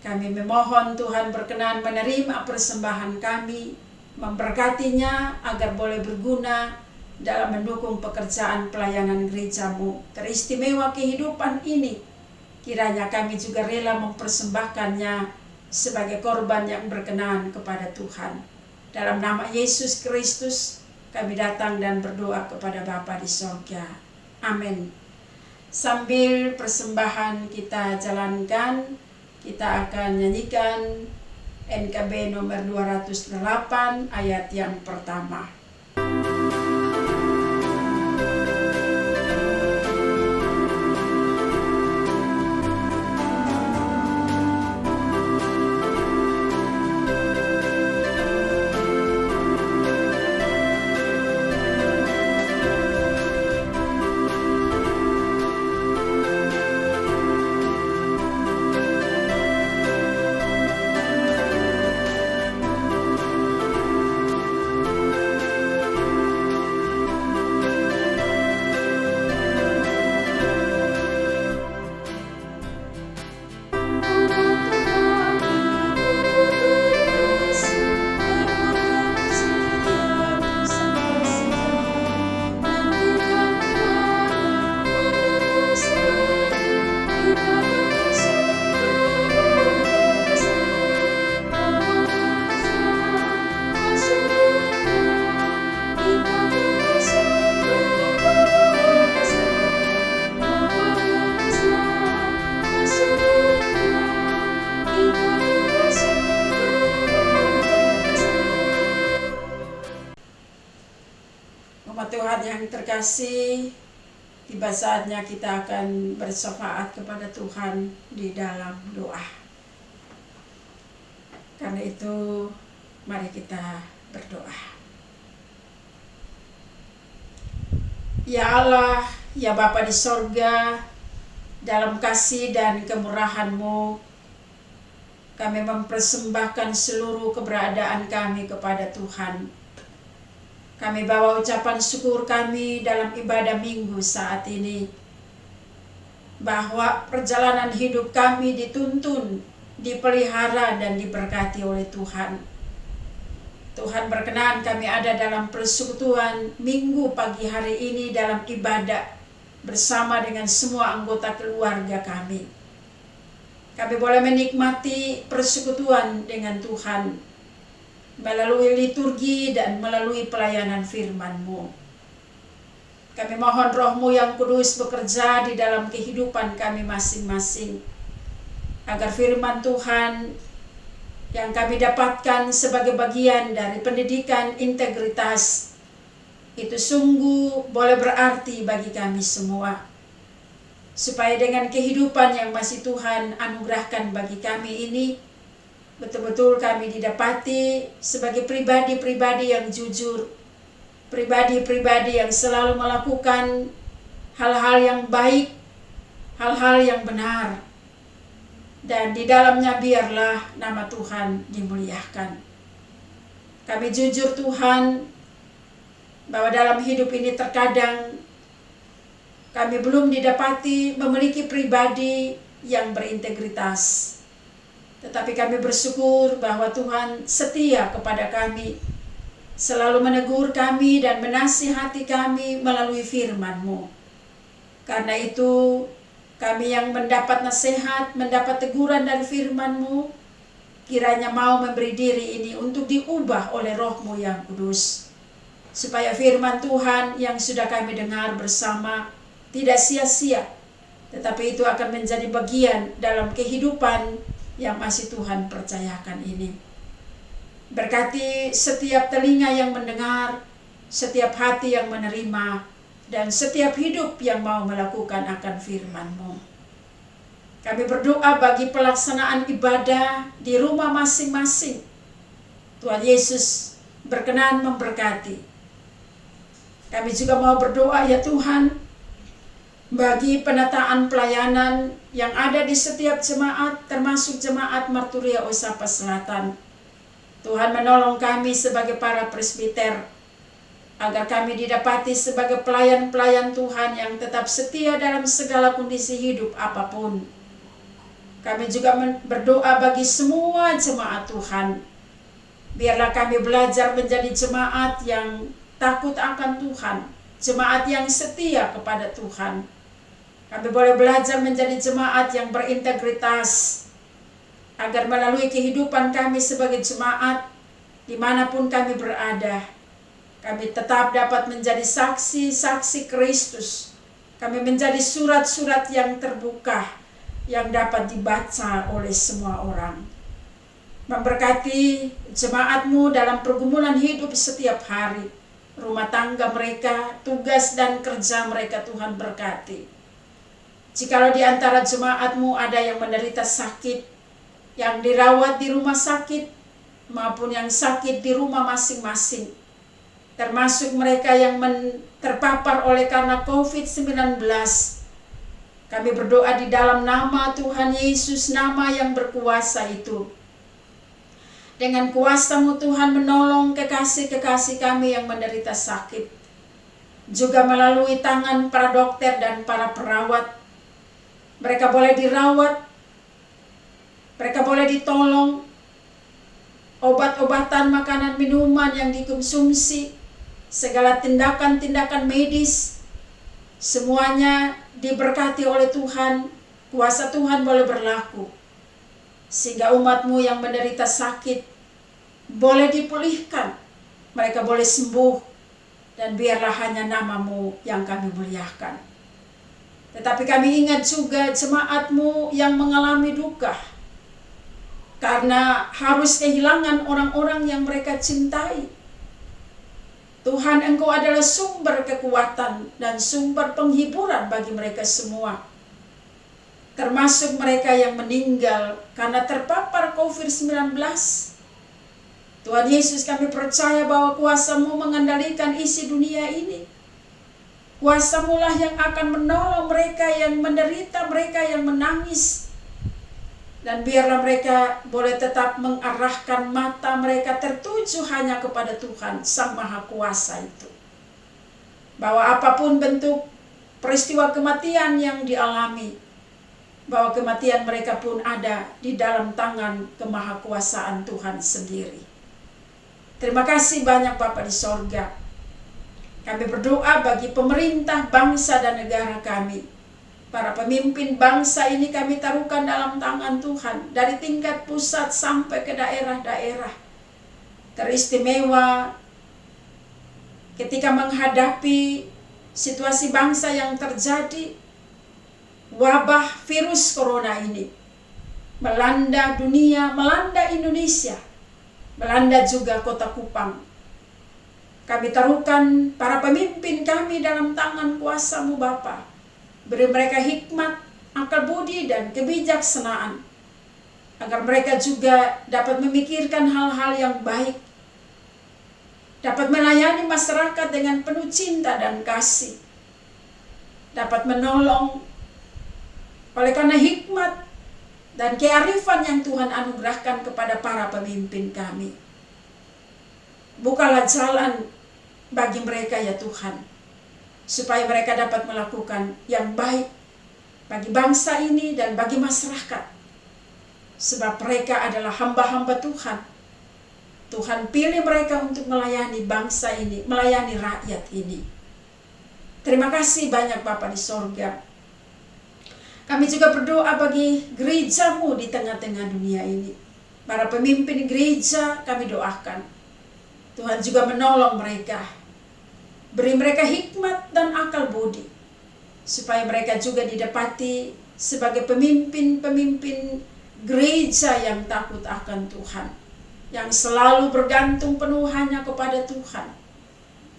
Kami memohon Tuhan berkenan menerima persembahan kami, memberkatinya agar boleh berguna dalam mendukung pekerjaan pelayanan gereja-Mu. Teristimewa kehidupan ini, kiranya kami juga rela mempersembahkannya sebagai korban yang berkenan kepada Tuhan. Dalam nama Yesus Kristus, kami datang dan berdoa kepada Bapa di sorga. Amin. Sambil persembahan kita jalankan, kita akan nyanyikan NKB nomor 208 ayat yang pertama. Tuhan yang terkasih, tiba saatnya kita akan bersyafaat kepada Tuhan di dalam doa. Karena itu, mari kita berdoa. Ya Allah, ya Bapa di sorga, dalam kasih dan kemurahan-Mu, kami mempersembahkan seluruh keberadaan kami kepada Tuhan. Kami bawa ucapan syukur kami dalam ibadah minggu saat ini, bahwa perjalanan hidup kami dituntun, dipelihara dan diberkati oleh Tuhan. Tuhan berkenan kami ada dalam persekutuan minggu pagi hari ini dalam ibadah bersama dengan semua anggota keluarga kami. Kami boleh menikmati persekutuan dengan Tuhan melalui liturgi dan melalui pelayanan firman-Mu. Kami mohon Roh-Mu yang kudus bekerja di dalam kehidupan kami masing-masing, agar firman Tuhan yang kami dapatkan sebagai bagian dari pendidikan integritas itu sungguh boleh berarti bagi kami semua, supaya dengan kehidupan yang masih Tuhan anugerahkan bagi kami ini, betul-betul kami didapati sebagai pribadi-pribadi yang jujur, pribadi-pribadi yang selalu melakukan hal-hal yang baik, hal-hal yang benar, dan di dalamnya biarlah nama Tuhan dimuliakan. Kami jujur Tuhan, bahwa dalam hidup ini terkadang kami belum didapati memiliki pribadi yang berintegritas. Tetapi kami bersyukur bahwa Tuhan setia kepada kami, selalu menegur kami dan menasihati kami melalui firman-Mu. Karena itu, kami yang mendapat nasihat, mendapat teguran dari firman-Mu, kiranya mau memberi diri ini untuk diubah oleh Roh-Mu yang kudus, supaya firman Tuhan yang sudah kami dengar bersama tidak sia-sia, tetapi itu akan menjadi bagian dalam kehidupan yang masih Tuhan percayakan ini. Berkati setiap telinga yang mendengar, setiap hati yang menerima, dan setiap hidup yang mau melakukan akan firman-Mu. Kami berdoa bagi pelaksanaan ibadah di rumah masing-masing. Tuhan Yesus berkenan memberkati. Kami juga mau berdoa ya Tuhan, bagi penataan pelayanan yang ada di setiap jemaat, termasuk jemaat Marturia Osapa Selatan. Tuhan menolong kami sebagai para presbiter, agar kami didapati sebagai pelayan-pelayan Tuhan yang tetap setia dalam segala kondisi hidup apapun. Kami juga berdoa bagi semua jemaat Tuhan. Biarlah kami belajar menjadi jemaat yang takut akan Tuhan, jemaat yang setia kepada Tuhan. Kami boleh belajar menjadi jemaat yang berintegritas, agar melalui kehidupan kami sebagai jemaat, dimanapun kami berada, kami tetap dapat menjadi saksi-saksi Kristus. Kami menjadi surat-surat yang terbuka, yang dapat dibaca oleh semua orang. Memberkati jemaatmu dalam pergumulan hidup setiap hari, rumah tangga mereka, tugas dan kerja mereka Tuhan berkati. Jikalau di antara jemaatmu ada yang menderita sakit, yang dirawat di rumah sakit, maupun yang sakit di rumah masing-masing, termasuk mereka yang terpapar oleh karena COVID-19, kami berdoa di dalam nama Tuhan Yesus, nama yang berkuasa itu. Dengan kuasa-Mu Tuhan menolong kekasih-kekasih kami yang menderita sakit, juga melalui tangan para dokter dan para perawat. Mereka boleh dirawat, mereka boleh ditolong, obat-obatan, makanan, minuman yang dikonsumsi, segala tindakan-tindakan medis, semuanya diberkati oleh Tuhan. Kuasa Tuhan boleh berlaku, sehingga umat-Mu yang menderita sakit boleh dipulihkan, mereka boleh sembuh, dan biarlah hanya nama-Mu yang kami muliakan. Tetapi kami ingat juga jemaat-Mu yang mengalami duka, karena harus kehilangan orang-orang yang mereka cintai. Tuhan, Engkau adalah sumber kekuatan dan sumber penghiburan bagi mereka semua, termasuk mereka yang meninggal karena terpapar COVID-19. Tuhan Yesus, kami percaya bahwa kuasa-Mu mengendalikan isi dunia ini. Kuasa-Mu lah yang akan menolong mereka yang menderita, mereka yang menangis. Dan biarlah mereka boleh tetap mengarahkan mata mereka tertuju hanya kepada Tuhan, Sang Maha Kuasa itu. Bahwa apapun bentuk peristiwa kematian yang dialami, bahwa kematian mereka pun ada di dalam tangan kemahakuasaan Tuhan sendiri. Terima kasih banyak Bapa di sorga. Kami berdoa bagi pemerintah, bangsa dan negara kami. Para pemimpin bangsa ini kami taruhkan dalam tangan Tuhan, dari tingkat pusat sampai ke daerah-daerah. Teristimewa ketika menghadapi situasi bangsa yang terjadi, wabah virus corona ini melanda dunia, melanda Indonesia, melanda juga kota Kupang. Kami taruhkan para pemimpin kami dalam tangan kuasa-Mu Bapa. Beri mereka hikmat, akal budi, dan kebijaksanaan, agar mereka juga dapat memikirkan hal-hal yang baik, dapat melayani masyarakat dengan penuh cinta dan kasih, dapat menolong oleh karena hikmat dan kearifan yang Tuhan anugerahkan kepada para pemimpin kami. Bukalah jalan bagi mereka ya Tuhan, supaya mereka dapat melakukan yang baik bagi bangsa ini dan bagi masyarakat. Sebab mereka adalah hamba-hamba Tuhan. Tuhan pilih mereka untuk melayani bangsa ini, melayani rakyat ini. Terima kasih banyak Bapa di sorga. Kami juga berdoa bagi gereja-Mu di tengah-tengah dunia ini. Para pemimpin gereja kami doakan, Tuhan juga menolong mereka. Beri mereka hikmat dan akal budi, supaya mereka juga didapati sebagai pemimpin-pemimpin gereja yang takut akan Tuhan, yang selalu bergantung penuh hanya kepada Tuhan.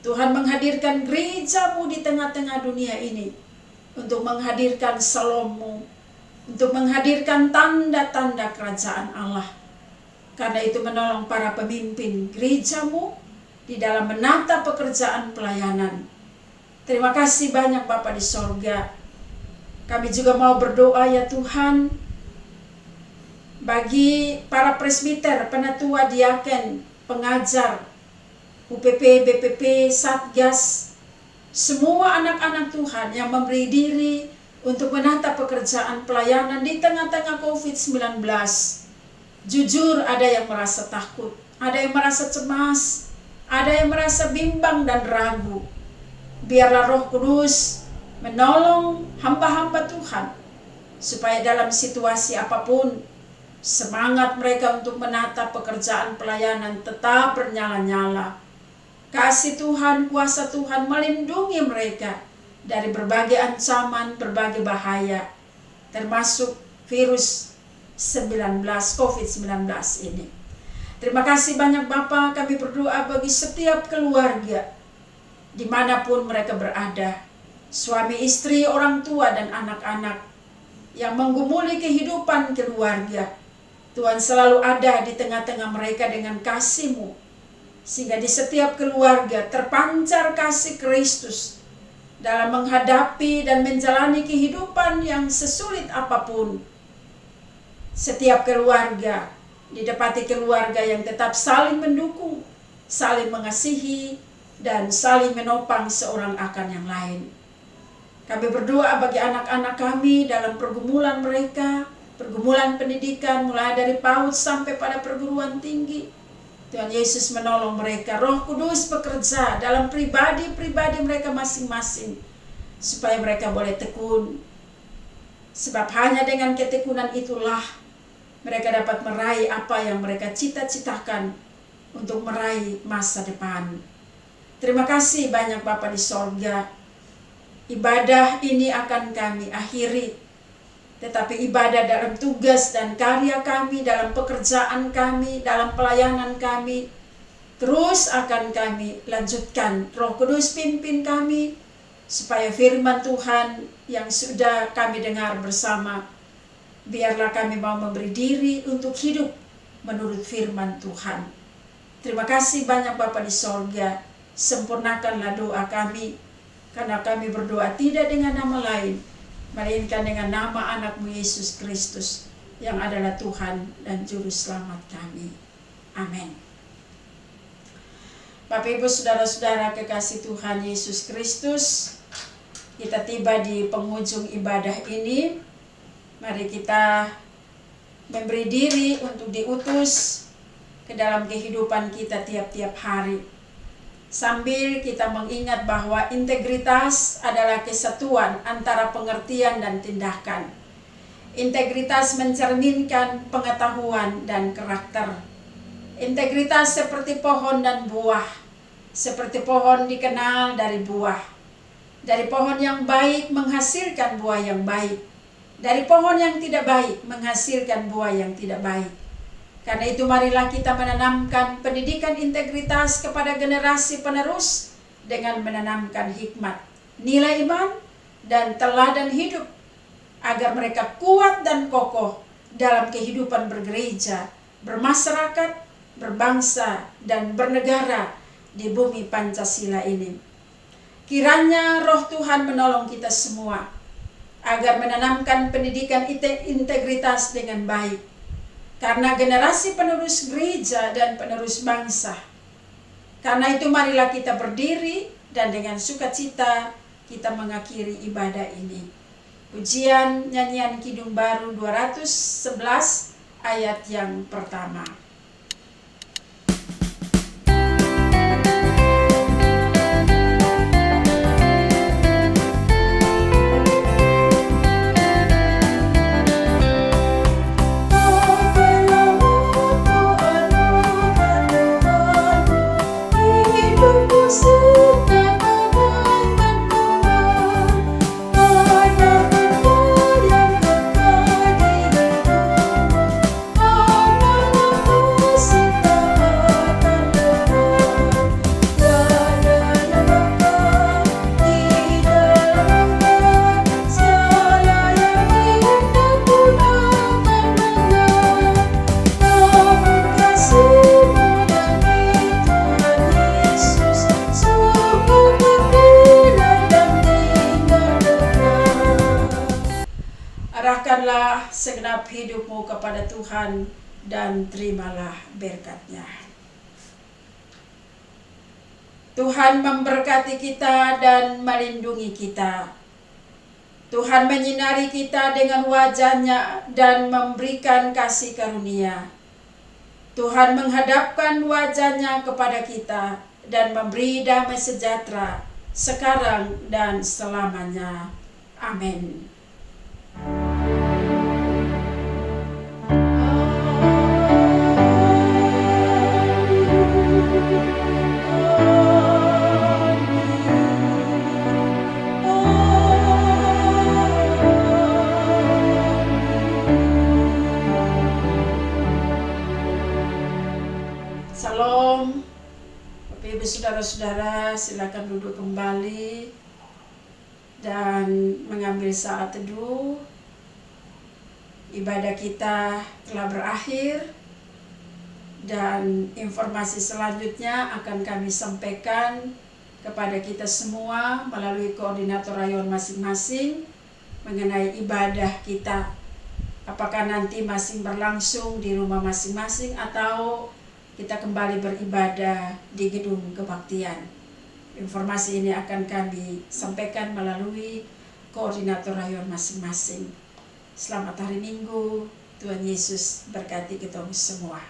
Tuhan menghadirkan gereja-Mu di tengah-tengah dunia ini untuk menghadirkan Shalom-Mu, untuk menghadirkan tanda-tanda kerajaan Allah. Karena itu menolong para pemimpin gereja-Mu di dalam menata pekerjaan pelayanan. Terima kasih banyak Bapa di sorga. Kami juga mau berdoa ya Tuhan, bagi para presbiter, penatua, diaken, pengajar, UPP, BPP, Satgas, semua anak-anak Tuhan yang memberi diri untuk menata pekerjaan pelayanan di tengah-tengah COVID-19. Jujur ada yang merasa takut, ada yang merasa cemas, ada yang merasa bimbang dan ragu. Biarlah Roh Kudus menolong hamba-hamba Tuhan, supaya dalam situasi apapun, semangat mereka untuk menata pekerjaan pelayanan tetap bernyala-nyala. Kasih Tuhan, kuasa Tuhan melindungi mereka dari berbagai ancaman, berbagai bahaya, termasuk virus 19, COVID-19 ini. Terima kasih banyak Bapa, kami berdoa bagi setiap keluarga, dimanapun mereka berada, suami, istri, orang tua, dan anak-anak yang menggumuli kehidupan keluarga. Tuhan selalu ada di tengah-tengah mereka dengan kasih-Mu, sehingga di setiap keluarga terpancar kasih Kristus dalam menghadapi dan menjalani kehidupan yang sesulit apapun. Setiap keluarga didapati keluarga yang tetap saling mendukung, saling mengasihi, dan saling menopang seorang akan yang lain. Kami berdoa bagi anak-anak kami dalam pergumulan mereka, pergumulan pendidikan mulai dari PAUD sampai pada perguruan tinggi. Tuhan Yesus menolong mereka, Roh Kudus bekerja dalam pribadi-pribadi mereka masing-masing, supaya mereka boleh tekun. Sebab hanya dengan ketekunan itulah mereka dapat meraih apa yang mereka cita-citakan untuk meraih masa depan. Terima kasih banyak Bapa di sorga. Ibadah ini akan kami akhiri, tetapi ibadah dalam tugas dan karya kami, dalam pekerjaan kami, dalam pelayanan kami, terus akan kami lanjutkan. Roh Kudus pimpin kami, supaya firman Tuhan yang sudah kami dengar bersama, biarlah kami mau memberi diri untuk hidup menurut firman Tuhan. Terima kasih banyak Bapa di sorga, sempurnakanlah doa kami, karena kami berdoa tidak dengan nama lain, melainkan dengan nama anak-Mu Yesus Kristus, yang adalah Tuhan dan Juru Selamat kami. Amin. Bapak Ibu Saudara-saudara kekasih Tuhan Yesus Kristus, kita tiba di penghujung ibadah ini. Mari kita memberi diri untuk diutus ke dalam kehidupan kita tiap-tiap hari, sambil kita mengingat bahwa integritas adalah kesatuan antara pengertian dan tindakan. Integritas mencerminkan pengetahuan dan karakter. Integritas seperti pohon dan buah. Seperti pohon dikenal dari buah. Dari pohon yang baik menghasilkan buah yang baik. Dari pohon yang tidak baik menghasilkan buah yang tidak baik. Karena itu marilah kita menanamkan pendidikan integritas kepada generasi penerus dengan menanamkan hikmat, nilai iman, dan teladan hidup, agar mereka kuat dan kokoh dalam kehidupan bergereja, bermasyarakat, berbangsa, dan bernegara di bumi Pancasila ini. Kiranya Roh Tuhan menolong kita semua agar menanamkan pendidikan integritas dengan baik, karena generasi penerus gereja dan penerus bangsa. Karena itu marilah kita berdiri dan dengan sukacita kita mengakhiri ibadah ini. Pujian nyanyian Kidung Baru 211 ayat yang pertama. Oh Serahkanlah segenap hidupmu kepada Tuhan dan terimalah berkat-Nya. Tuhan memberkati kita dan melindungi kita. Tuhan menyinari kita dengan wajah-Nya dan memberikan kasih karunia. Tuhan menghadapkan wajah-Nya kepada kita dan memberi damai sejahtera sekarang dan selamanya. Amin. Salam. Bapak Ibu saudara-saudara, silakan duduk kembali dan mengambil saat teduh. Ibadah kita telah berakhir dan informasi selanjutnya akan kami sampaikan kepada kita semua melalui koordinator rayon masing-masing mengenai ibadah kita. Apakah nanti masih berlangsung di rumah masing-masing atau kita kembali beribadah di gedung kebaktian. Informasi ini akan kami sampaikan melalui koordinator rayon masing-masing. Selamat hari Minggu, Tuhan Yesus berkati kita semua.